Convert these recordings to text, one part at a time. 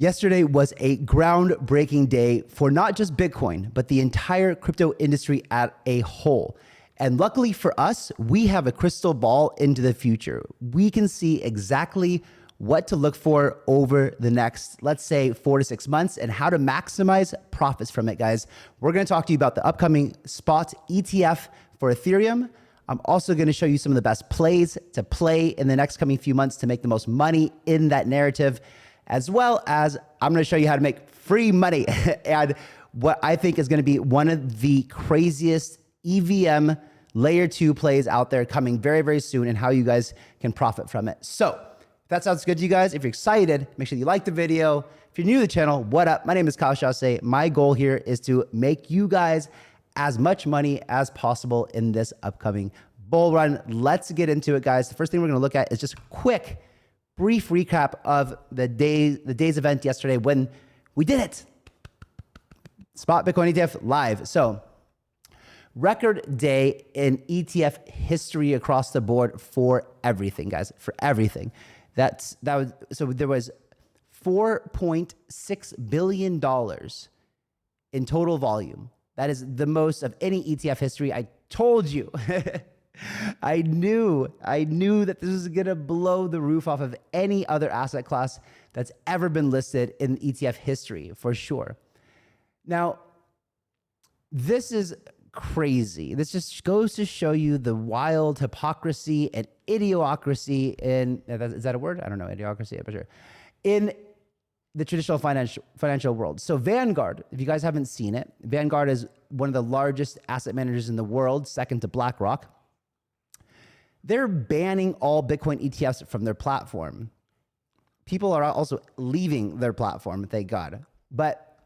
Yesterday was a groundbreaking day for not just Bitcoin, but the entire crypto industry as a whole. And luckily for us, we have a crystal ball into the future. We can see exactly what to look for over the next, let's say, 4 to 6 months and how to maximize profits from it, guys. We're going to talk to you about the upcoming spot ETF for Ethereum. I'm also going to show you some of the best plays to play in the next coming few months to make the most money in that narrative, as well as I'm going to show you how to make free money and what I think is going to be one of the craziest EVM layer 2 plays out there coming very, very soon and how you guys can profit from it. So if that sounds good to you guys, if you're excited, make sure you like the video. If you're new to the channel, what up? My name is Kyle Chasse. My goal here is to make you guys as much money as possible in this upcoming bull run. Let's get into it, guys. The first thing we're going to look at is just a quick brief recap of the day's event yesterday when we did it. Spot Bitcoin ETF live. So record day in ETF history across the board for everything, guys, for everything. So there was $4.6 billion in total volume. That is the most of any ETF history. I told you. I knew that this was going to blow the roof off of any other asset class that's ever been listed in ETF history, for sure. Now, this is crazy. This just goes to show you the wild hypocrisy and idiocracy is that a word? I don't know, idiocracy, I'm not sure. In the traditional financial world. So Vanguard, if you guys haven't seen it, Vanguard is one of the largest asset managers in the world, second to Blackrock. They're banning all Bitcoin ETFs from their platform. People are also leaving their platform, thank God. But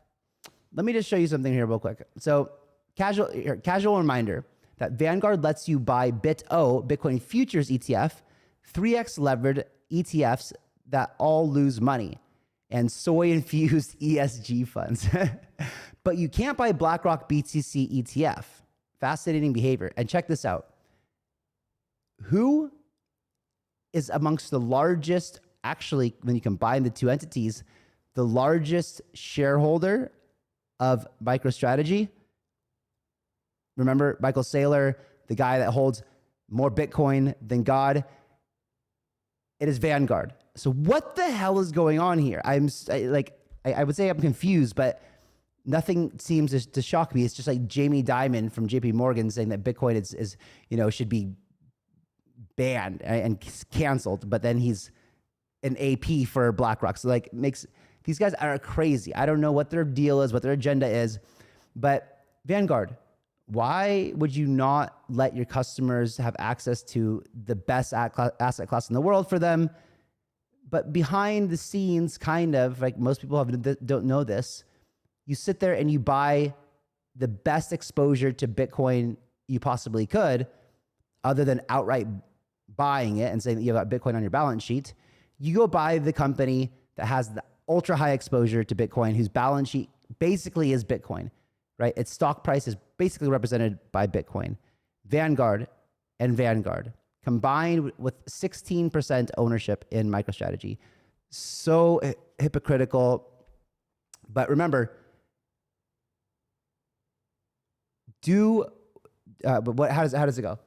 let me just show you something here real quick. So casual reminder that Vanguard lets you buy Bitcoin futures ETF, 3x levered ETFs that all lose money, and soy-infused ESG funds. But you can't buy Blackrock BTC ETF. Fascinating behavior. And check this out. Who is amongst the largest, actually, when you combine the two entities, the largest shareholder of MicroStrategy? Remember Michael Saylor, the guy that holds more Bitcoin than God? It is Vanguard. So what the hell is going on here? I would say I'm confused, but nothing seems to shock me. It's just like Jamie Dimon from JP Morgan saying that Bitcoin is should be banned and canceled, but then he's an AP for BlackRock. So these guys are crazy. I don't know what their deal is, what their agenda is, but Vanguard, why would you not let your customers have access to the best asset class in the world for them? But behind the scenes, kind of like most people don't know this, you sit there and you buy the best exposure to Bitcoin you possibly could, other than outright buying it and saying that you have Bitcoin on your balance sheet. You go buy the company that has the ultra high exposure to Bitcoin, whose balance sheet basically is Bitcoin, right? Its stock price is basically represented by Bitcoin. Vanguard combined with 16% ownership in MicroStrategy. So hypocritical. But remember, how does it go?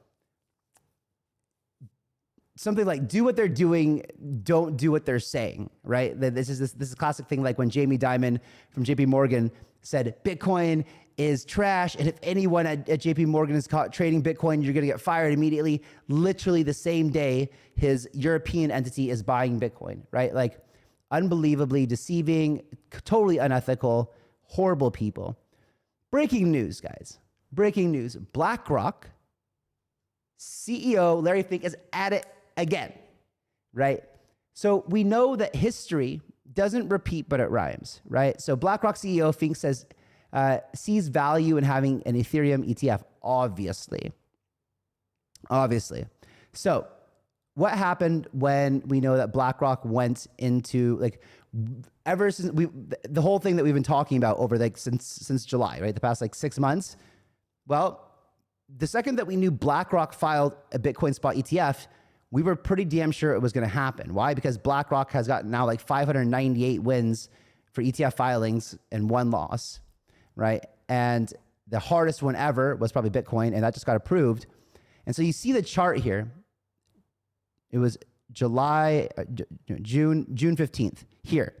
Something like do what they're doing, don't do what they're saying, right? This is a classic thing, like when Jamie Dimon from JP Morgan said Bitcoin is trash, and if anyone at JP Morgan is caught trading Bitcoin, you're going to get fired immediately. Literally the same day his European entity is buying Bitcoin, right? Like unbelievably deceiving, totally unethical, horrible people. Breaking news, guys. Breaking news. BlackRock CEO Larry Fink is at it again, right? So we know that history doesn't repeat, but it rhymes, right? So BlackRock CEO Fink says, sees value in having an Ethereum ETF, obviously. So what happened when we know that BlackRock went into ever since the whole thing that we've been talking about over since July, right? The past 6 months. Well, the second that we knew BlackRock filed a Bitcoin spot ETF, we were pretty damn sure it was going to happen. Why? Because BlackRock has got now 598 wins for ETF filings and one loss, right? And the hardest one ever was probably Bitcoin, and that just got approved. And so you see the chart here. It was June 15th here.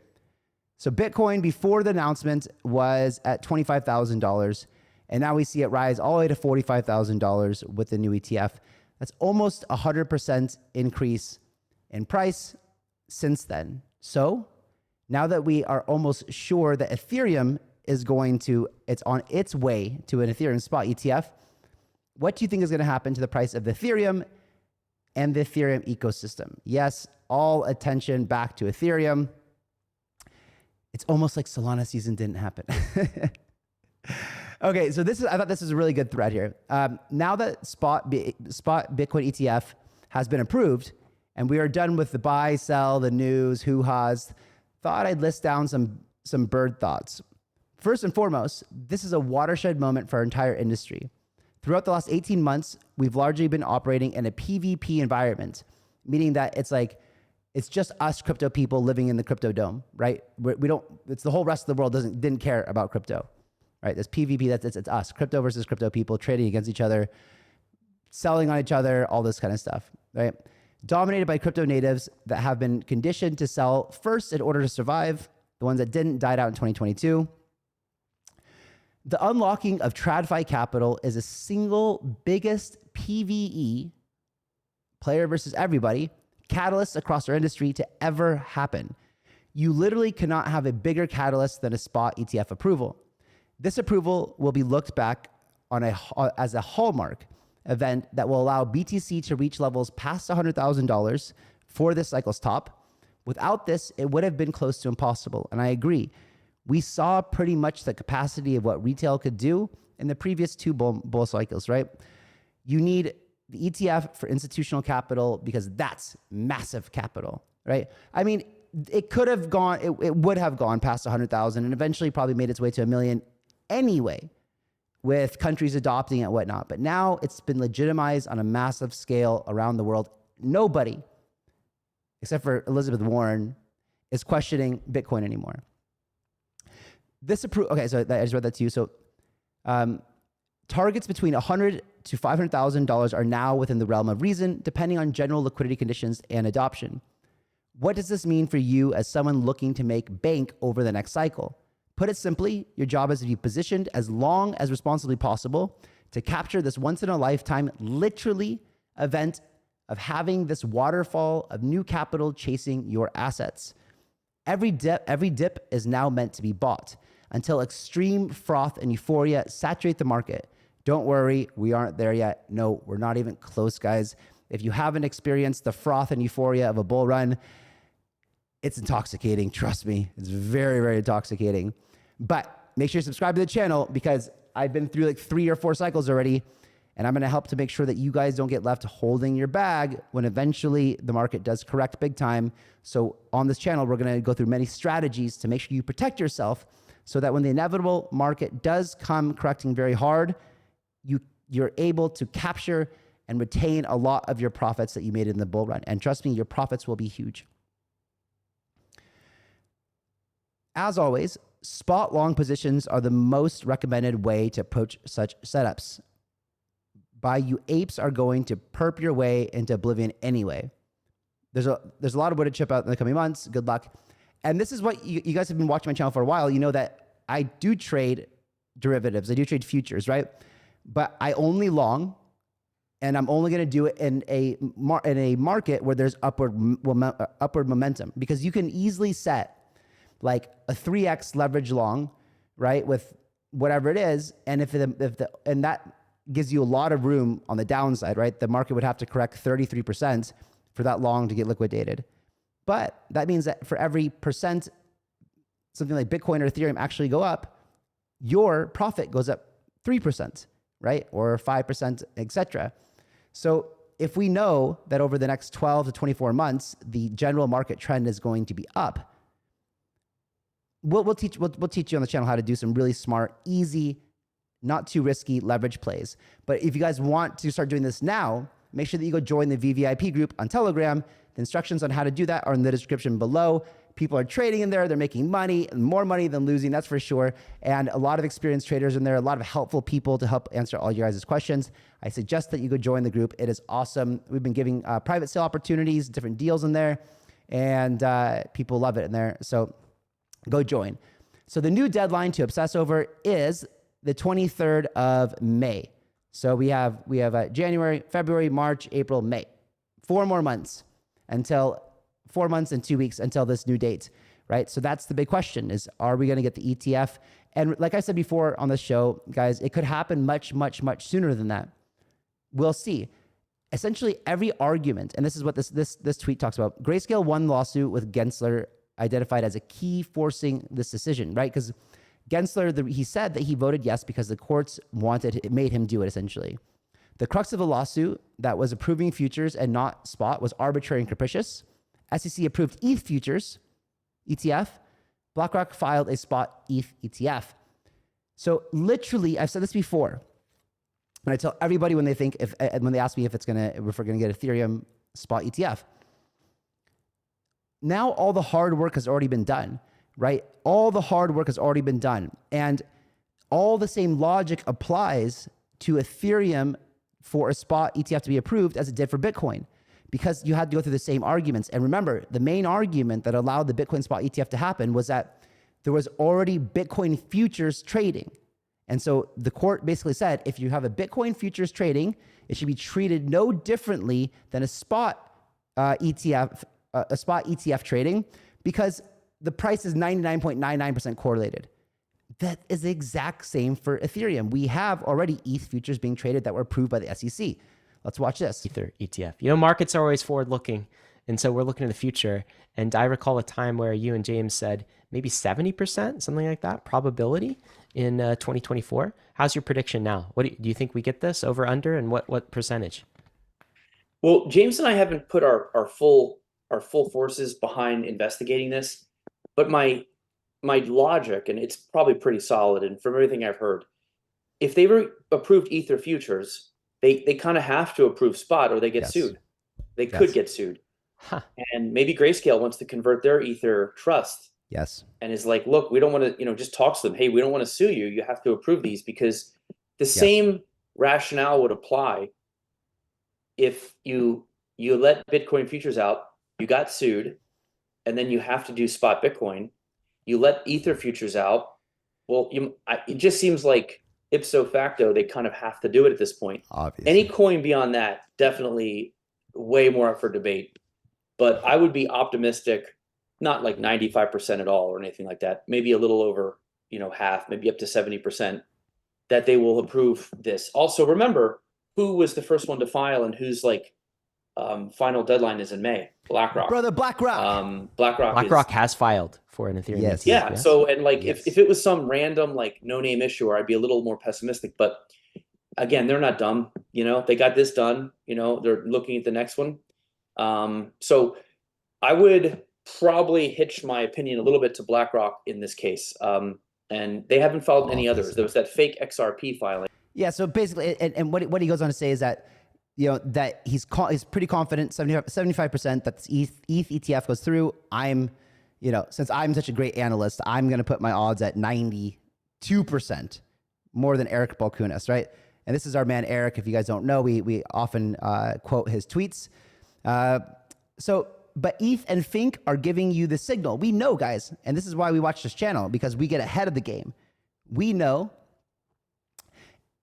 So Bitcoin before the announcement was at $25,000, and now we see it rise all the way to $45,000 with the new ETF. That's almost 100% increase in price since then. So now that we are almost sure that Ethereum is it's on its way to an Ethereum spot ETF, what do you think is going to happen to the price of the Ethereum and the Ethereum ecosystem? Yes, all attention back to Ethereum. It's almost like Solana season didn't happen. Okay, so I thought this is a really good thread here. Now that spot Bitcoin ETF has been approved, and we are done with the buy, sell, the news, hoo-has, thought I'd list down some bird thoughts. First and foremost, this is a watershed moment for our entire industry. Throughout the last 18 months, we've largely been operating in a PvP environment, meaning that it's just us crypto people living in the crypto dome, right? It's the whole rest of the world didn't care about crypto, right? This PvP, it's us, crypto versus crypto people trading against each other, selling on each other, all this kind of stuff, right? Dominated by crypto natives that have been conditioned to sell first in order to survive. The ones that didn't died out in 2022. The unlocking of TradFi capital is a single biggest PvE, player versus everybody, catalyst across our industry to ever happen. You literally cannot have a bigger catalyst than a spot ETF approval. This approval will be looked back on as a hallmark event that will allow BTC to reach levels past $100,000 for this cycle's top. Without this, it would have been close to impossible. And I agree. We saw pretty much the capacity of what retail could do in the previous two bull cycles, right? You need the ETF for institutional capital because that's massive capital, right? I mean, it would have gone past 100,000 and eventually probably made its way to 1 million anyway, with countries adopting it and whatnot. But now it's been legitimized on a massive scale around the world. Nobody, except for Elizabeth Warren, is questioning Bitcoin anymore. Okay, so I just read that to you. So targets between $100,000 to $500,000 are now within the realm of reason, depending on general liquidity conditions and adoption. What does this mean for you as someone looking to make bank over the next cycle? Put it simply, your job is to be positioned as long as responsibly possible to capture this once-in-a-lifetime, literally, event of having this waterfall of new capital chasing your assets. Every dip is now meant to be bought until extreme froth and euphoria saturate the market. Don't worry, we aren't there yet. No, we're not even close, guys. If you haven't experienced the froth and euphoria of a bull run, it's intoxicating. Trust me, it's very, very intoxicating. But make sure you subscribe to the channel because I've been through like 3 or 4 cycles already, and I'm going to help to make sure that you guys don't get left holding your bag when eventually the market does correct big time. So on this channel, we're going to go through many strategies to make sure you protect yourself so that when the inevitable market does come correcting very hard, you're able to capture and retain a lot of your profits that you made in the bull run. And trust me, your profits will be huge. As always, spot long positions are the most recommended way to approach such setups. You apes are going to perp your way into oblivion anyway. There's a lot of wood to chip out in the coming months. Good luck. And this is what you guys have been watching my channel for a while. You know that I do trade derivatives. I do trade futures, right? But I only long, and I'm only going to do it in a market where there's upward momentum, because you can easily set like a 3x leverage long, right, with whatever it is, and and that gives you a lot of room on the downside, right? The market would have to correct 33% for that long to get liquidated. But that means that for every percent something like Bitcoin or Ethereum actually go up, your profit goes up 3%, right? Or 5%, etc. So if we know that over the next 12 to 24 months, the general market trend is going to be up, we'll teach you on the channel how to do some really smart, easy, not too risky leverage plays. But if you guys want to start doing this now, make sure that you go join the VVIP group on Telegram. The instructions on how to do that are in the description below. People are trading in there. They're making money, more money than losing, that's for sure. And a lot of experienced traders in there, a lot of helpful people to help answer all your guys' questions. I suggest that you go join the group. It is awesome. We've been giving private sale opportunities, different deals in there, and people love it in there. So go join. So the new deadline to obsess over is the 23rd of May. So we have January, February, March, April, May. 4 more months until 4 months and 2 weeks until this new date, right? So that's the big question is, are we going to get the ETF? And like I said before on the show, guys, it could happen much, much, much sooner than that. We'll see. Essentially every argument, and this is what this tweet talks about. Grayscale won the lawsuit with Gensler identified as a key forcing this decision, right? Because Gensler, he said that he voted yes because the courts it made him do it essentially. The crux of the lawsuit that was approving futures and not spot was arbitrary and capricious. SEC approved ETH futures, ETF. BlackRock filed a spot ETH ETF. So literally, I've said this before, and I tell everybody when they ask me if we're gonna get Ethereum spot ETF. Now all the hard work has already been done, right? All the hard work has already been done, and all the same logic applies to Ethereum for a spot ETF to be approved as it did for Bitcoin, because you had to go through the same arguments. And remember, the main argument that allowed the Bitcoin spot ETF to happen was that there was already Bitcoin futures trading. And so the court basically said, if you have a Bitcoin futures trading, it should be treated no differently than a spot ETF trading, because the price is 99.99% correlated. That is the exact same for Ethereum. We have already ETH futures being traded that were approved by the SEC. Let's watch this. Ether ETF. You know, markets are always forward looking. And so we're looking to the future. And I recall a time where you and James said maybe 70%, something like that, probability in 2024. How's your prediction now? What do you think we get this over under, and what percentage? Well, James and I haven't put our full forces behind investigating this, but my logic, and it's probably pretty solid, and from everything I've heard, if they were approved Ether futures, they kind of have to approve spot or they get sued. They could get sued. Huh. And maybe Grayscale wants to convert their Ether trust. Yes. And is like, look, we don't want to, just talk to them. Hey, we don't want to sue you. You have to approve these, because the same rationale would apply if you let Bitcoin futures out, you got sued, and then you have to do spot Bitcoin. You let Ether futures out. Well, it just seems like ipso facto, they kind of have to do it at this point. Obviously. Any coin beyond that, definitely way more up for debate. But I would be optimistic, not like 95% at all or anything like that. Maybe a little over, half, maybe up to 70%, that they will approve this. Also, remember who was the first one to file and whose final deadline is in May. BlackRock. Brother, BlackRock. BlackRock has filed for an Ethereum. Yes. Yeah. Yes. So, and if it was some random no-name issuer, I'd be a little more pessimistic. But again, they're not dumb. They got this done. They're looking at the next one. So I would probably hitch my opinion a little bit to BlackRock in this case. And they haven't filed any others. There was that fake XRP filing. Yeah. So basically, and what he goes on to say is that, that he's pretty confident, 75% that this ETH ETF goes through. Since I'm such a great analyst, I'm going to put my odds at 92%, more than Eric Balchunas, right? And this is our man, Eric. If you guys don't know, we often quote his tweets. But ETH and Fink are giving you the signal. We know, guys, and this is why we watch this channel, because we get ahead of the game. We know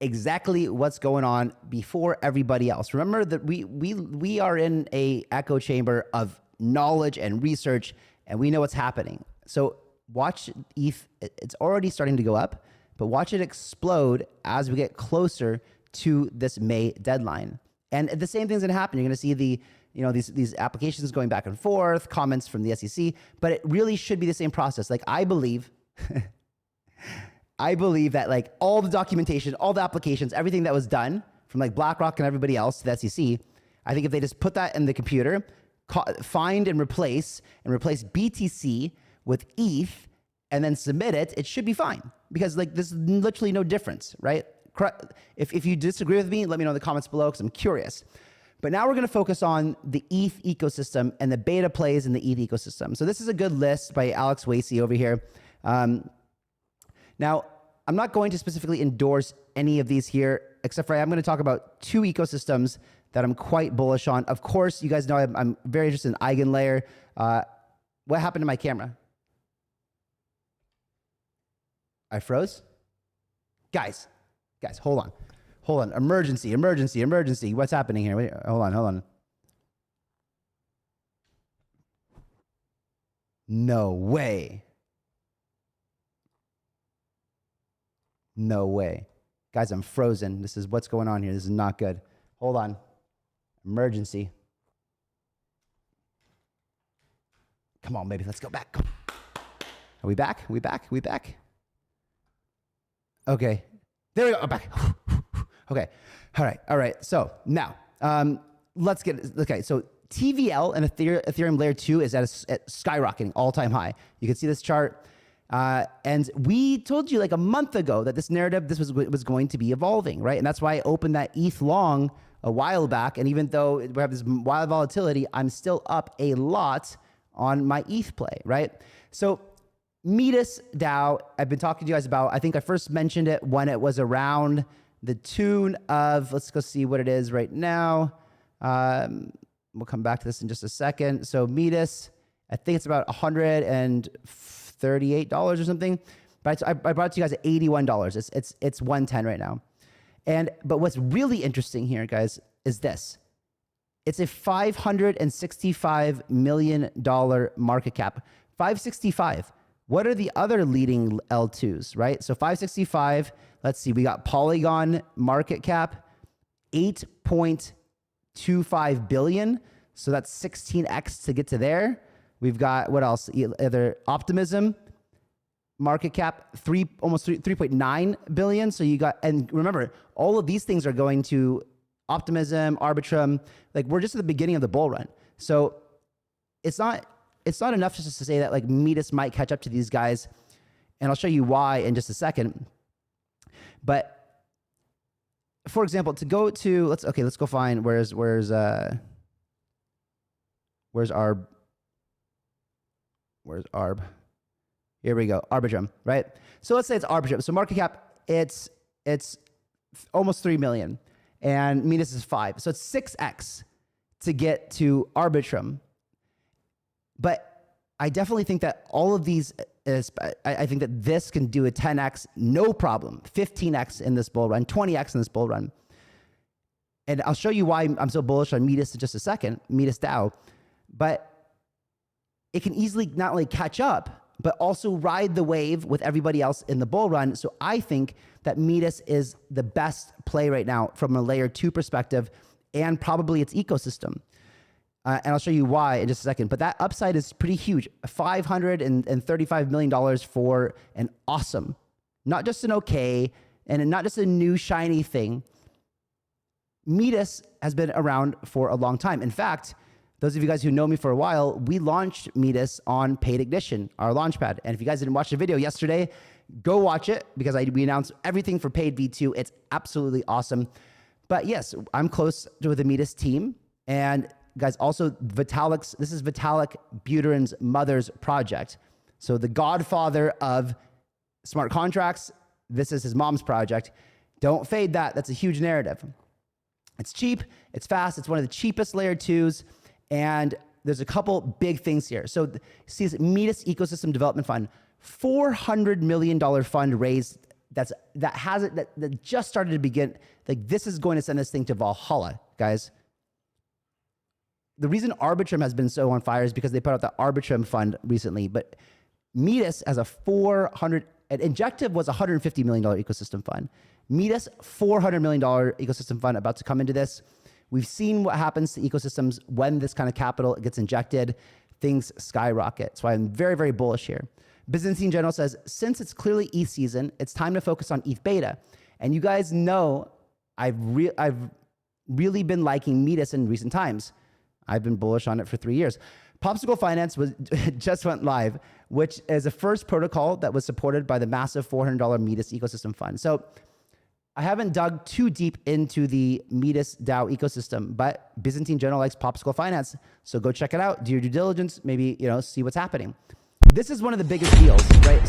exactly what's going on before everybody else. Remember that we are in a echo chamber of knowledge and research, and we know what's happening. So watch ETH. It's already starting to go up, but watch it explode as we get closer to this May deadline. And the same thing's going to happen. You're going to see these applications going back and forth, comments from the SEC, but it really should be the same process. I believe that all the documentation, all the applications, everything that was done from BlackRock and everybody else to the SEC, I think if they just put that in the computer, find and replace BTC with ETH and then submit it, it should be fine, because there's literally no difference, right? If you disagree with me, let me know in the comments below, because I'm curious. But now we're going to focus on the ETH ecosystem and the beta plays in the ETH ecosystem. So this is a good list by Alex Wasey over here. Now, I'm not going to specifically endorse any of these here, except for I'm going to talk about 2 ecosystems that I'm quite bullish on. Of course, you guys know I'm very interested in EigenLayer. What happened to my camera? I froze? Guys, hold on. Hold on. Emergency. What's happening here? Wait, hold on. No way. Guys, I'm frozen. This is what's going on here. This is not good. Hold on. Emergency. Come on, baby. Let's go back. Are we back? Okay. There we go. I'm back. Okay. All right. So now, let's get, okay. So TVL and Ethereum layer 2 is at skyrocketing all-time high. You can see this chart. And we told you like a month ago that this narrative, this was going to be evolving, right? And that's why I opened that ETH long a while back. And even though we have this wild volatility, I'm still up a lot on my ETH play, right? So Metis DAO, I've been talking to you guys about, I think I first mentioned it when it was around the tune of, let's go see what it is right now. We'll come back to this in just a second. So Metis, I think it's about $138 or something. But I brought it to you guys at $81. It's 110 right now. But what's really interesting here, guys, is this. It's a $565 million market cap. 565. What are the other leading L2s, right? So 565, let's see, we got Polygon market cap, 8.25 billion. So that's 16x to get to there. We've got, what else? Either Optimism market cap, almost 3.9 billion. So you got, and remember, all of these things are going to Optimism, Arbitrum. Like, we're just at the beginning of the bull run. So it's not enough just to say that like Metis might catch up to these guys, and I'll show you why in just a second. But for example, to go to let's go find where's Arb? Where's Arb? Here we go, Arbitrum, right? So let's say it's Arbitrum. So market cap, it's almost 3 million, and Metis is 5. So it's 6x to get to Arbitrum. But I definitely think that all of these, I think that this can do a 10x, no problem, 15x in this bull run, 20x in this bull run. And I'll show you why I'm so bullish on Metis in just a second, Metis DAO. But it can easily not only catch up, but also ride the wave with everybody else in the bull run. So I think that Metis is the best play right now from a layer 2 perspective, and probably its ecosystem. And I'll show you why in just a second. But that upside is pretty huge. $535 million for an awesome, not just an okay, and not just a new shiny thing. Metis has been around for a long time. In fact, those of you guys who know me for a while, we launched Metis on Paid Ignition, our launchpad. And if you guys didn't watch the video yesterday, go watch it, because we announced everything for Paid V2. It's absolutely awesome. But yes, I'm close to the Metis team. And guys, also Vitalik's, this is Vitalik Buterin's mother's project. So the godfather of smart contracts, this is his mom's project. Don't fade that. That's a huge narrative. It's cheap, it's fast, it's one of the cheapest layer 2s, and there's a couple big things here. So see this Metis Ecosystem Development Fund, $400 million fund raised that just started to begin. Like, this is going to send this thing to Valhalla, guys. The reason Arbitrum has been so on fire is because they put out the Arbitrum fund recently, but Metis has a Injective was a $150 million ecosystem fund. Metis, $400 million ecosystem fund about to come into this. We've seen what happens to ecosystems when this kind of capital gets injected. Things skyrocket. That's why I'm very, very bullish here. Byzantine General says, since it's clearly ETH season, it's time to focus on ETH beta. And you guys know I've really been liking Metis in recent times. I've been bullish on it for 3 years. Popsicle Finance just went live, which is the first protocol that was supported by the massive $400 Metis ecosystem fund. So I haven't dug too deep into the Metis DAO ecosystem, but Byzantine General likes popsicle finance. So go check it out, do your due diligence, maybe, see what's happening. This is one of the biggest deals, right?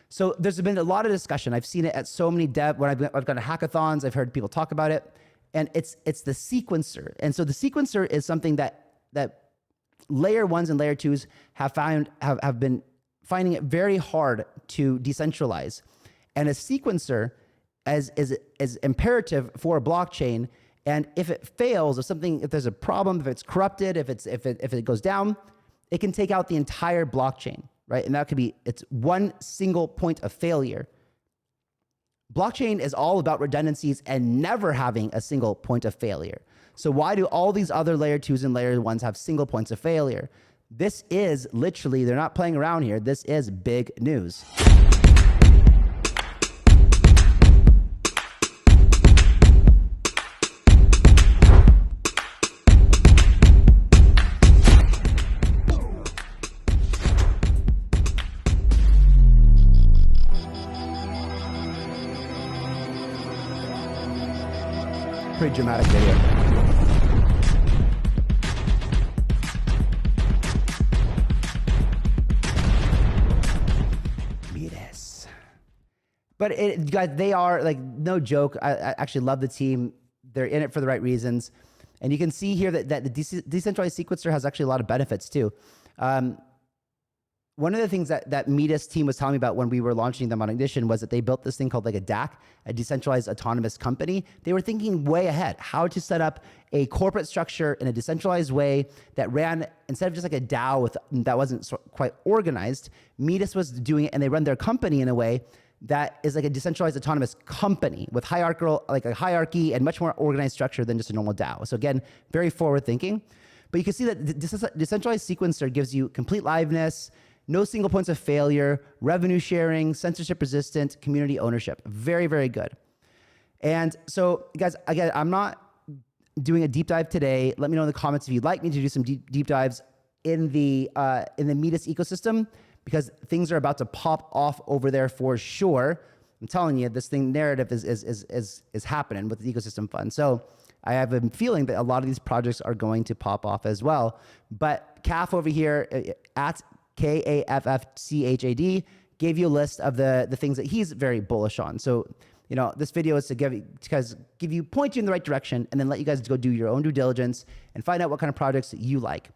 So there's been a lot of discussion. I've seen it at so many when I've gone to hackathons, I've heard people talk about it, and it's the sequencer. And so the sequencer is something that layer 1s and layer 2s have been finding it very hard to decentralize. And a sequencer is imperative for a blockchain. And if it fails, if there's a problem, if it's corrupted, if it goes down, it can take out the entire blockchain, right? And that could be, it's one single point of failure. Blockchain is all about redundancies and never having a single point of failure. So why do all these other layer 2s and layer 1s have single points of failure? This is literally, they're not playing around here. This is big news. Pretty dramatic video. Metis. But guys, they are like, no joke. I actually love the team. They're in it for the right reasons. And you can see here that the decentralized sequencer has actually a lot of benefits too. One of the things that Metis team was telling me about when we were launching them on Ignition was that they built this thing called like a DAC, a decentralized autonomous company. They were thinking way ahead, how to set up a corporate structure in a decentralized way that ran, instead of just like a DAO that wasn't quite organized, Metis was doing it, and they run their company in a way that is like a decentralized autonomous company with a hierarchy and much more organized structure than just a normal DAO. So again, very forward thinking. But you can see that the decentralized sequencer gives you complete liveness, no single points of failure, revenue sharing, censorship resistant, community ownership. Very, very good. And so guys, again, I'm not doing a deep dive today. Let me know in the comments if you'd like me to do some deep dives in the Metis ecosystem, because things are about to pop off over there for sure. I'm telling you, this narrative is happening with the ecosystem fund. So I have a feeling that a lot of these projects are going to pop off as well. But CAF over here at KAFFCHAD gave you a list of the things that he's very bullish on. So, this video is to point you in the right direction, and then let you guys go do your own due diligence and find out what kind of projects you like.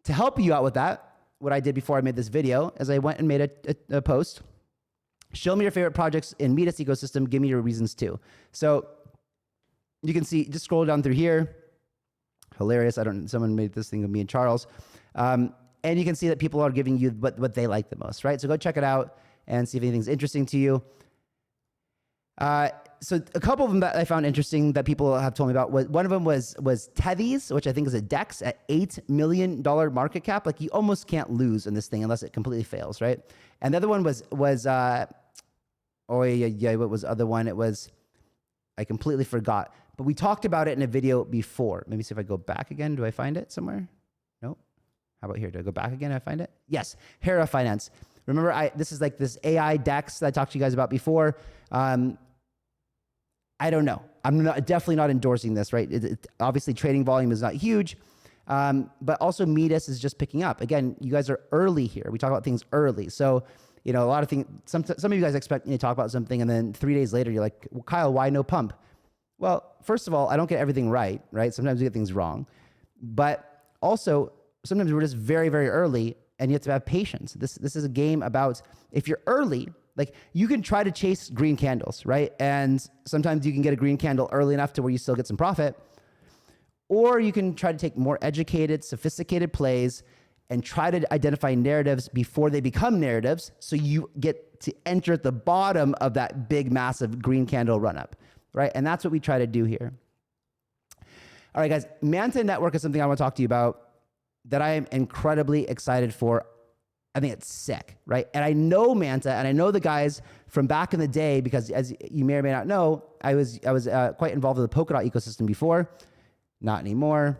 To help you out with that, what I did before I made this video is I went and made a post. Show me your favorite projects in Metis ecosystem. Give me your reasons too. So you can see, just scroll down through here. Hilarious. Someone made this thing of me and Charles. And you can see that people are giving you what they like the most, right? So go check it out and see if anything's interesting to you. So a couple of them that I found interesting that people have told me about, one of them was Tethys, which I think is a DEX at $8 million market cap. Like, you almost can't lose in this thing unless it completely fails, right? And the other one was what was the other one? It was, I completely forgot. But we talked about it in a video before. Let me see if I go back again. Do I find it somewhere? Nope. How about here? Do I go back again? I find it? Yes. Hera Finance. Remember, this is like this AI DEX that I talked to you guys about before. I don't know. I'm definitely not endorsing this, right? Obviously, trading volume is not huge, but also Metis is just picking up. Again, you guys are early here. We talk about things early. So, a lot of things, some of you guys expect me to talk about something, and then 3 days later, you're like, well, Kyle, why no pump? Well, first of all, I don't get everything right? Sometimes we get things wrong. But also, sometimes we're just very, very early, and you have to have patience. This is a game about, if you're early, like, you can try to chase green candles, right? And sometimes you can get a green candle early enough to where you still get some profit. Or you can try to take more educated, sophisticated plays and try to identify narratives before they become narratives, so you get to enter at the bottom of that big, massive green candle run up, right? And that's what we try to do here. All right, guys, Manta Network is something I want to talk to you about that I am incredibly excited for. I think it's sick, right? And I know Manta, and I know the guys from back in the day, because as you may or may not know, I was quite involved in the Polkadot ecosystem before. Not anymore.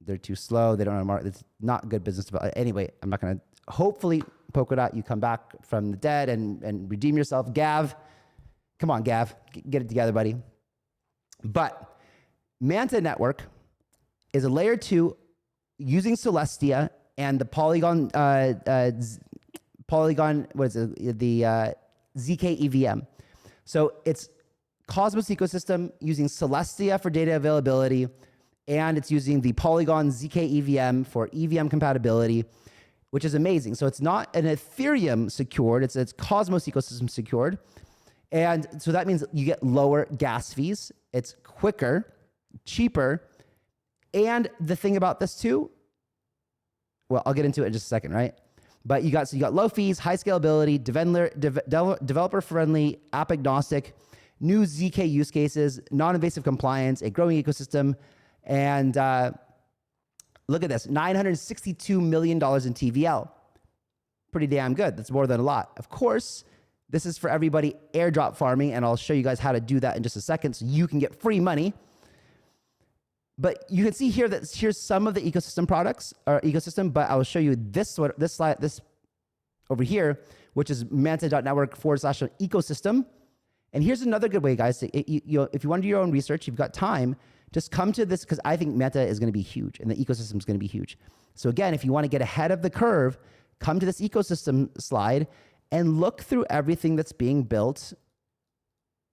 They're too slow. They don't have market. It's not good business. Anyway, I'm not going to. Hopefully, Polkadot, you come back from the dead and redeem yourself. Gav, Come on, Gav, get it together, buddy. But Manta Network is a layer 2 using Celestia and the Polygon, what is it? The ZK EVM. So it's Cosmos ecosystem using Celestia for data availability, and it's using the Polygon ZK EVM for EVM compatibility, which is amazing. So it's not an Ethereum secured, it's Cosmos ecosystem secured. And so that means you get lower gas fees. It's quicker, cheaper. And the thing about this too, well, I'll get into it in just a second, right? But you got low fees, high scalability, developer friendly, app agnostic, new ZK use cases, non-invasive compliance, a growing ecosystem. And look at this, $962 million in TVL. Pretty damn good. That's more than a lot. Of course, this is for everybody airdrop farming, and I'll show you guys how to do that in just a second so you can get free money. But you can see here that here's some of the ecosystem products or ecosystem, but I will show you this slide over here, which is manta.network/ecosystem. And here's another good way, guys. If you want to do your own research, you've got time, just come to this because I think Manta is going to be huge and the ecosystem is going to be huge. So again, if you want to get ahead of the curve, come to this ecosystem slide and look through everything that's being built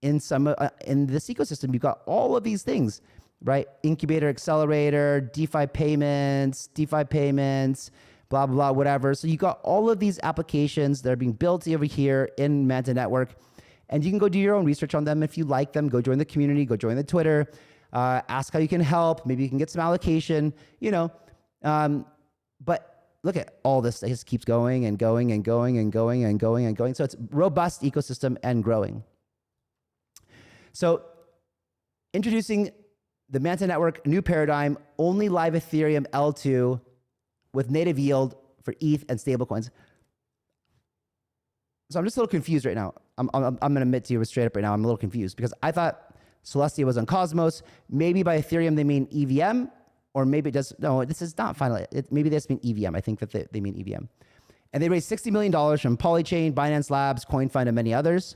in this ecosystem. You've got all of these things, right? Incubator, accelerator, DeFi payments, blah, blah, blah, whatever. So you got all of these applications that are being built over here in Manta Network, and you can go do your own research on them. If you like them, go join the community, go join the Twitter, ask how you can help. Maybe you can get some allocation, but look at all this. It just keeps going and going and going and going and going and going. So it's robust ecosystem and growing. So introducing the Manta Network, new paradigm, only live Ethereum L2 with native yield for ETH and stablecoins. So I'm just a little confused right now. I'm going to admit to you straight up right now, I'm a little confused because I thought Celestia was on Cosmos. Maybe by Ethereum they mean EVM, or maybe it does. No, this is not final. Maybe they just mean EVM. I think that they mean EVM. And they raised $60 million from Polychain, Binance Labs, CoinFund, and many others.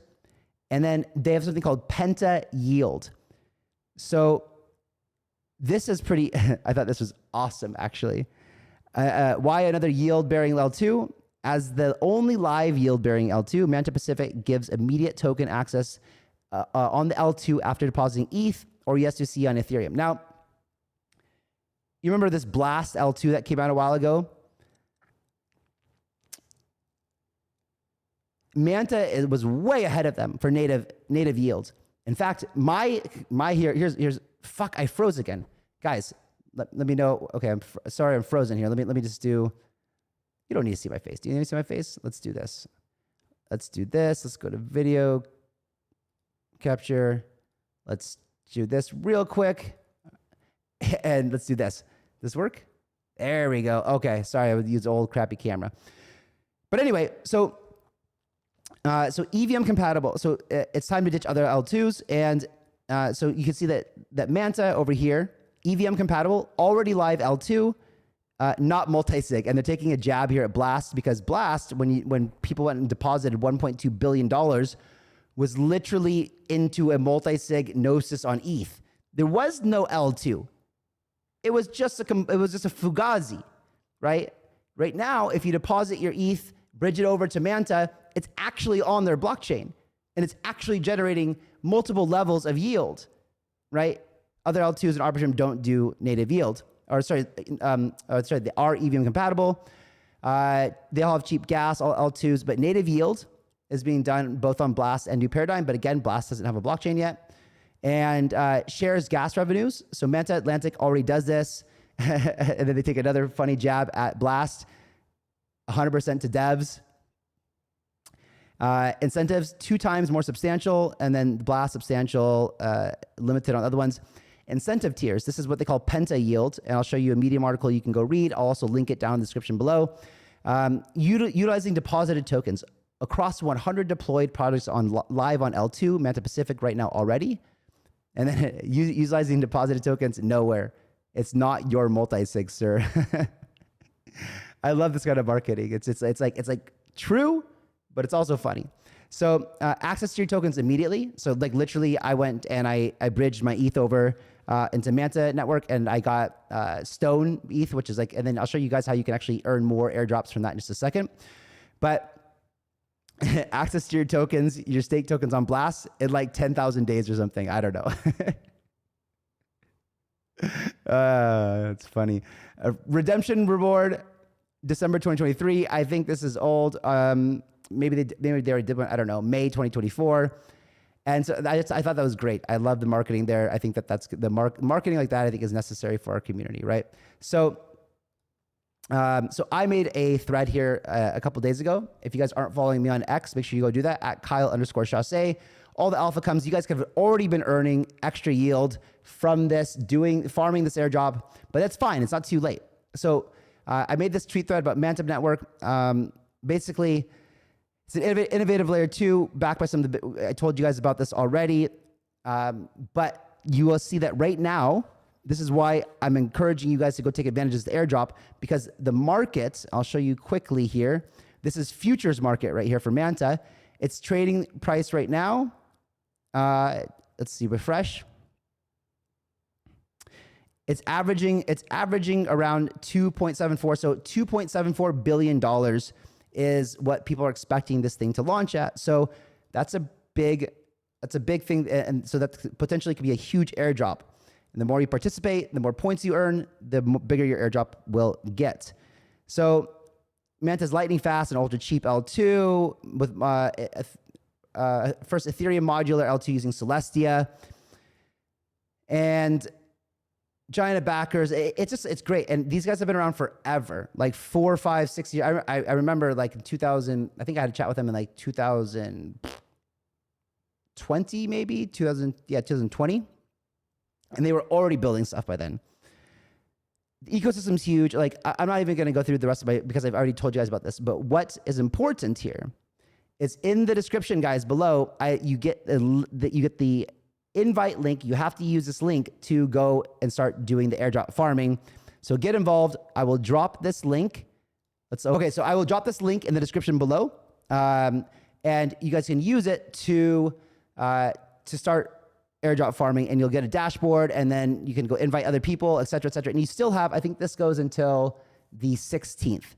And then they have something called Penta Yield. So this is pretty, I thought this was awesome, actually. Why another yield-bearing L2? As the only live yield-bearing L2, Manta Pacific gives immediate token access on the L2 after depositing ETH or USDC on Ethereum. Now, you remember this Blast L2 that came out a while ago? Manta was way ahead of them for native yield. In fact, here's fuck, I froze again. Guys, let me know. Okay, sorry, I'm frozen here. Let me just do. You don't need to see my face. Do you need to see my face? Let's do this. Let's do this. Let's go to video capture. Let's do this real quick. And let's do this. This work? There we go. Okay, sorry, I would use old crappy camera. But anyway, so EVM compatible. So it's time to ditch other L2s. And so you can see that Manta over here, EVM compatible, already live L2, not multi-sig. And they're taking a jab here at Blast because Blast, when people went and deposited $1.2 billion, was literally into a multi-sig gnosis on ETH. There was no L2. It was just a Fugazi, right? Right now, if you deposit your ETH, bridge it over to Manta, it's actually on their blockchain, and it's actually generating multiple levels of yield, right? Other L2s and Arbitrum don't do native yield, they are EVM compatible. They all have cheap gas, all L2s, but native yield is being done both on Blast and New Paradigm, but again, Blast doesn't have a blockchain yet. And shares gas revenues. So Manta Atlantic already does this. And then they take another funny jab at Blast, 100% to devs. Incentives 2 times more substantial, and then Blast substantial, limited on other ones. Incentive tiers, this is what they call Penta Yield, and I'll show you a Medium article you can go read. I'll also link it down in the description below. Utilizing deposited tokens across 100 deployed projects live on L2, Manta Pacific right now already. And then utilizing deposited tokens nowhere. It's not your multi-sig, sir. I love this kind of marketing. It's like true, but it's also funny. So access to your tokens immediately. So like literally I went and I bridged my ETH over into Manta Network, and I got Stone ETH, which is like, and then I'll show you guys how you can actually earn more airdrops from that in just a second. But access to your tokens, your stake tokens on Blast in like 10,000 days or something. I don't know. That's funny. Redemption reward, December 2023. I think this is old. Maybe they already did one. I don't know. May 2024. And so I thought that was great. I love the marketing there. I think that's the marketing like that, I think, is necessary for our community, right? So I made a thread here a couple days ago. If you guys aren't following me on X, make sure you go do that at Kyle_Chassé. All the alpha comes. You guys have already been earning extra yield from this, farming this airdrop, but that's fine. It's not too late. So I made this tweet thread about Manta Network. Basically, it's an innovative layer 2 backed by some of the, I told you guys about this already. But you will see that right now, this is why I'm encouraging you guys to go take advantage of the airdrop, because the market, I'll show you quickly here. This is futures market right here for Manta. It's trading price right now. Let's see, refresh. It's averaging around 2.74. So $2.74 billion is what people are expecting this thing to launch at. So that's a big thing. And so that potentially could be a huge airdrop. And the more you participate, the more points you earn, the bigger your airdrop will get. So Manta's lightning fast and ultra cheap L2 with first Ethereum modular L2 using Celestia. And giant backers. It's great. And these guys have been around forever, like 4, 5, 6 years. I remember like in 2000, I think I had a chat with them in like 2020, maybe 2020. And they were already building stuff by then. The ecosystem's huge. Like I'm not even going to go through the rest of my, because I've already told you guys about this, but what is important here is in the description, guys, below, you get the invite link. You have to use this link to go and start doing the airdrop farming. So get involved. I will drop this link. So I will drop this link in the description below. And you guys can use it to start airdrop farming, and you'll get a dashboard, and then you can go invite other people, et cetera, et cetera. And you still have, I think this goes until the 16th.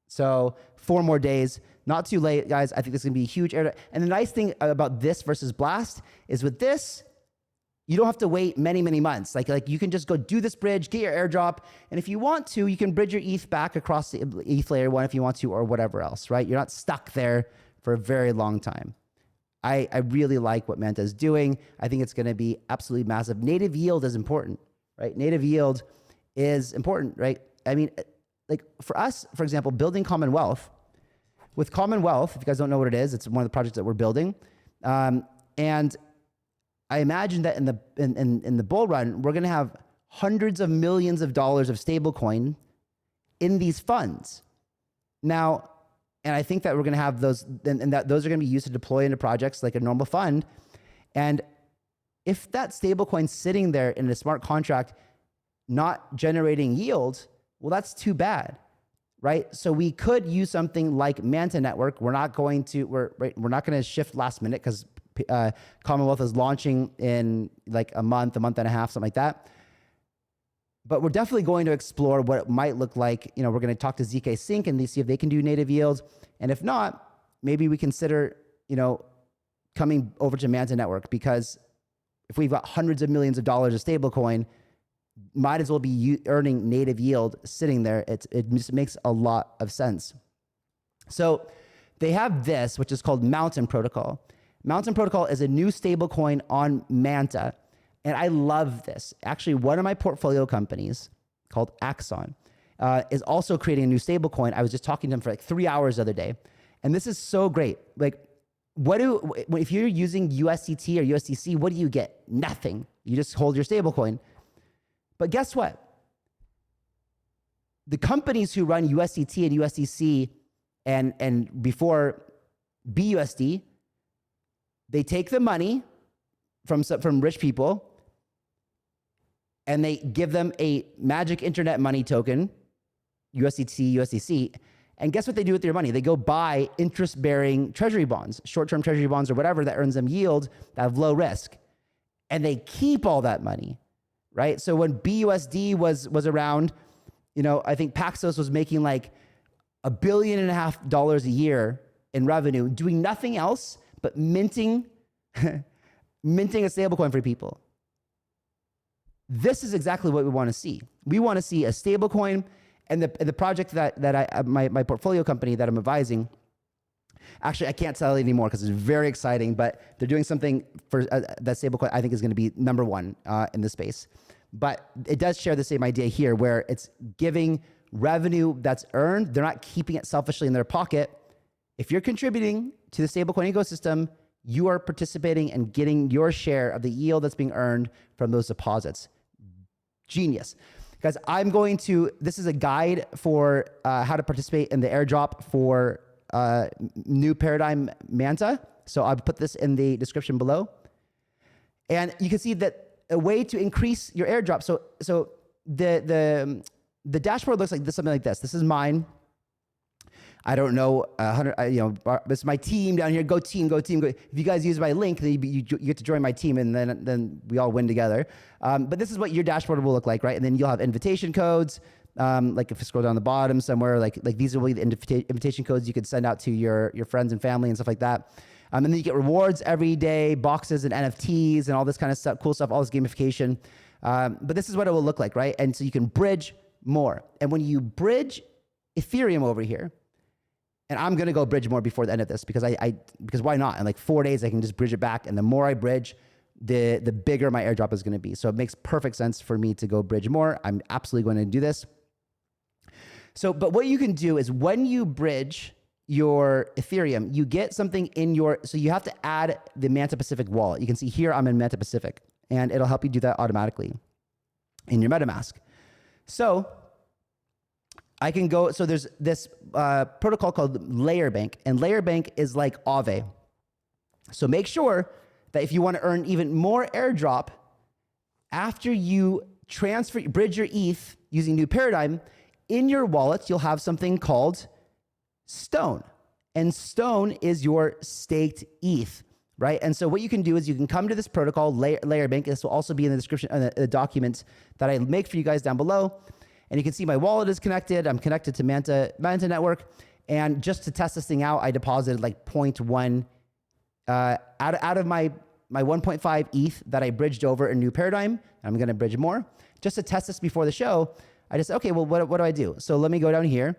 So 4 more days. Not too late, guys. I think this is going to be a huge airdrop. And the nice thing about this versus Blast is with this, you don't have to wait many, many months. Like you can just go do this bridge, get your airdrop. And if you want to, you can bridge your ETH back across the ETH layer 1 if you want to, or whatever else, right? You're not stuck there for a very long time. I really like what Manta is doing. I think it's going to be absolutely massive. Native yield is important, right? Native yield is important, right? I mean, like for us, for example, building Commonwealth. With Commonwealth, if you guys don't know what it is, it's one of the projects that we're building. And I imagine that in the bull run, we're going to have hundreds of millions of dollars of stablecoin in these funds. Now, and I think that we're going to have those, and that those are going to be used to deploy into projects like a normal fund. And if that stablecoin's sitting there in a smart contract, not generating yield, well, that's too bad, right? So we could use something like Manta Network. We're not going to shift last minute because Commonwealth is launching in like a month and a half, something like that. But we're definitely going to explore what it might look like. You know, we're going to talk to ZK Sync and see if they can do native yields. And if not, maybe we consider, coming over to Manta Network, because if we've got hundreds of millions of dollars of stablecoin, might as well be earning native yield sitting there. It just makes a lot of sense. So they have this, which is called Mountain Protocol. Mountain Protocol is a new stablecoin on Manta. And I love this. Actually, one of my portfolio companies called Axon is also creating a new stablecoin. I was just talking to them for like 3 hours the other day. And this is so great. Like, if you're using USDT or USDC, what do you get? Nothing. You just hold your stablecoin. But guess what? The companies who run USDT and USDC and before BUSD, they take the money from rich people and they give them a magic internet money token, USDT, USDC, And guess what they do with their money? They go buy interest-bearing treasury bonds, short-term treasury bonds or whatever that earns them yield that have low risk. And they keep all that money, right? So when BUSD was around, you know, I think Paxos was making like $1.5 billion a year in revenue, doing nothing else but minting minting a stablecoin for people. This is exactly what we want to see. We want to see a stablecoin, and the project that my portfolio company that I'm advising. Actually, I can't tell you anymore because it's very exciting. But they're doing something for that stablecoin. I think is going to be number one in this space. But it does share the same idea here, where it's giving revenue that's earned. They're not keeping it selfishly in their pocket. If you're contributing to the stablecoin ecosystem, you are participating and getting your share of the yield that's being earned from those deposits. Genius. Guys, this is a guide for how to participate in the airdrop for New Paradigm Manta. So I'll put this in the description below. And you can see that a way to increase your airdrop. So the dashboard looks like this, something like this. This is mine. I don't know, this is my team down here. Go team, go team, go. If you guys use my link, then you get to join my team, and then we all win together. But this is what your dashboard will look like, right? And then you'll have invitation codes. Like if you scroll down the bottom somewhere, like these will be the invitation codes you could send out to your friends and family and stuff like that. And then you get rewards every day, boxes and NFTs and all this kind of stuff, cool stuff, all this gamification. But this is what it will look like, right? And so you can bridge more. And when you bridge Ethereum over here, and I'm going to go bridge more before the end of this because because why not? In like 4 days, I can just bridge it back. And the more I bridge, the bigger my airdrop is going to be. So it makes perfect sense for me to go bridge more. I'm absolutely going to do this. So, but what you can do is when you bridge your Ethereum, you get something so you have to add the Manta Pacific wallet. You can see here, I'm in Manta Pacific, and it'll help you do that automatically in your MetaMask. So I can go, so there's this protocol called Layerbank, and Layerbank is like Aave. So make sure that if you want to earn even more airdrop, after you bridge your ETH using New Paradigm, in your wallet, you'll have something called Stone. And Stone is your staked ETH, right? And so what you can do is you can come to this protocol, Layerbank. This will also be in the description, the document that I make for you guys down below. And you can see my wallet is connected. I'm connected to Manta Network. And just to test this thing out, I deposited like 0.1 out of my 1.5 ETH that I bridged over in New Paradigm. I'm going to bridge more. Just to test this before the show, I just, okay, well, what do I do? So let me go down here.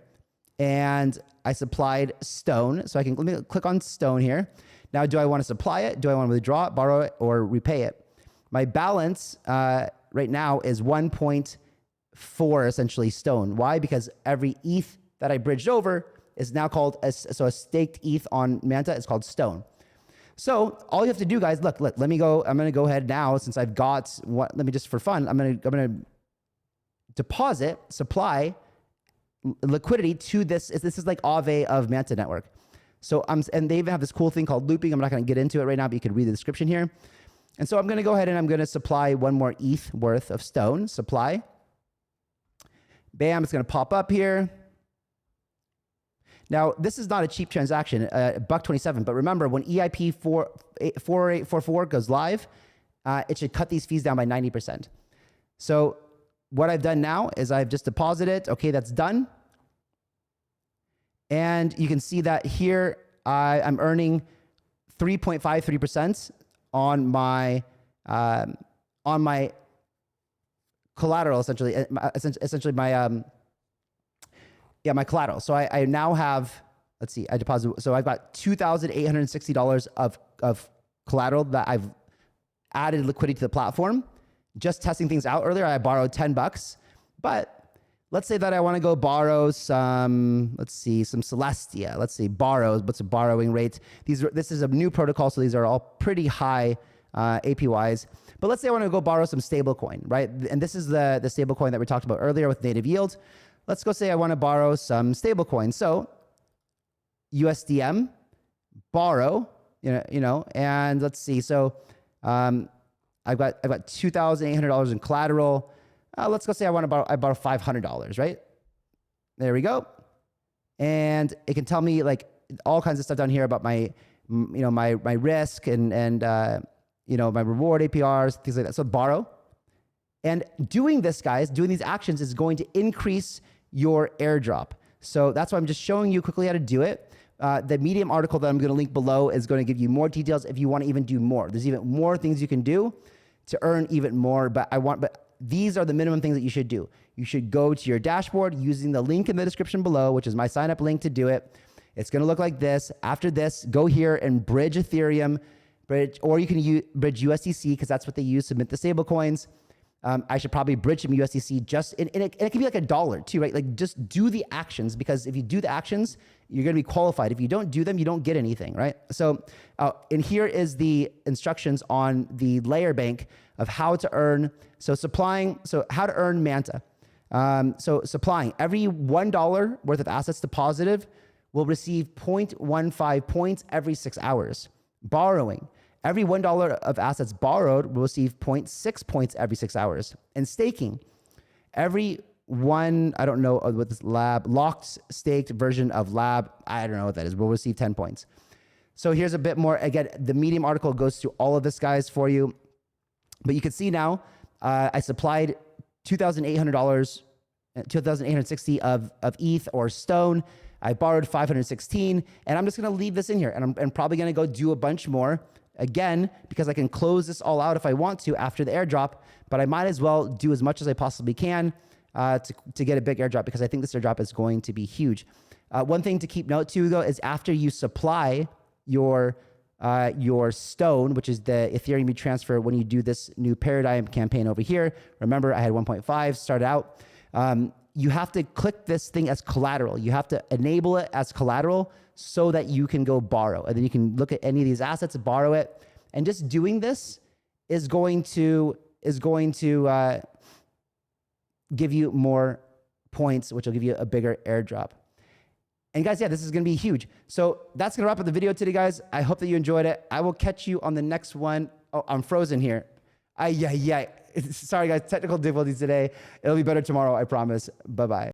And I supplied Stone. So let me click on Stone here. Now, do I want to supply it? Do I want to withdraw it, borrow it, or repay it? My balance right now is 1.4 essentially Stone. Why? Because every ETH that I bridged over is now called, a staked ETH on Manta is called Stone. So all you have to do, guys, look, let me go. I'm going to go ahead now since I've got let me just for fun, I'm going to deposit, supply liquidity to this. This is like Aave of Manta Network. So and they even have this cool thing called looping. I'm not going to get into it right now, but you can read the description here. And so I'm going to go ahead and I'm going to supply one more ETH worth of Stone. Supply. Bam, it's going to pop up here. Now, this is not a cheap transaction, $1.27. But remember, when EIP 4844 goes live, it should cut these fees down by 90%. So what I've done now is I've just deposited. Okay, that's done. And you can see that here I'm earning 3.53% on my collateral, essentially my my collateral. So I now have, let's see, I deposit. So I've got $2,860 of collateral that I've added liquidity to the platform. Just testing things out earlier, I borrowed $10, but let's say that I want to go borrow some, some Celestia. Let's see, what's a borrowing rate? This is a new protocol, so these are all pretty high APYs. But let's say I want to go borrow some stablecoin, right? And this is the stablecoin that we talked about earlier with native yield. Let's go say I want to borrow some stablecoin. So USDM, borrow, and let's see. So I've got $2,800 in collateral. Let's go say I borrow $500, right? There we go. and it can tell me like all kinds of stuff down here about my, my risk and my reward APRs, things like that. So borrow. And doing this, guys, doing these actions is going to increase your airdrop. So that's why I'm just showing you quickly how to do it. The Medium article that I'm going to link below is going to give you more details if you want to even do more. There's even more things you can do to earn even more, but these are the minimum things that you should do. You should go to your dashboard using the link in the description below, which is my sign up link to do it. It's going to look like this. After this, go here and bridge Ethereum, or you can bridge USDC because that's what they use to mint the stable coins. I should probably bridge some USDC and it can be like $1 too, right? Like just do the actions, because if you do the actions, you're going to be qualified. If you don't do them, you don't get anything, right? So, and here is the instructions on the Layerbank of how to earn. So how to earn Manta. So supplying every $1 worth of assets deposited will receive 0.15 points every 6 hours. Borrowing. Every $1 of assets borrowed will receive 0.6 points every 6 hours. And staking, every one, I don't know what this locked staked version of lab, I don't know what that is, will receive 10 points. So here's a bit more. Again, the Medium article goes through all of this, guys, for you. But you can see now, I supplied $2,800, 2,860 of ETH or Stone. I borrowed 516, and I'm just going to leave this in here, and I'm probably going to go do a bunch more. Again, because I can close this all out if I want to after the airdrop, but I might as well do as much as I possibly can to get a big airdrop, because I think this airdrop is going to be huge. One thing to keep note too, though, is after you supply your Stone, which is the Ethereum you transfer when you do this new paradigm campaign over here. Remember, I had 1.5 start out. You have to click this thing as collateral. You have to enable it as collateral so that you can go borrow. And then you can look at any of these assets, borrow it. And just doing this is going to give you more points, which will give you a bigger airdrop. And guys, yeah, this is going to be huge. So that's going to wrap up the video today, guys. I hope that you enjoyed it. I will catch you on the next one. Oh, I'm frozen here. Yeah. Sorry, guys. Technical difficulties today. It'll be better tomorrow, I promise. Bye-bye.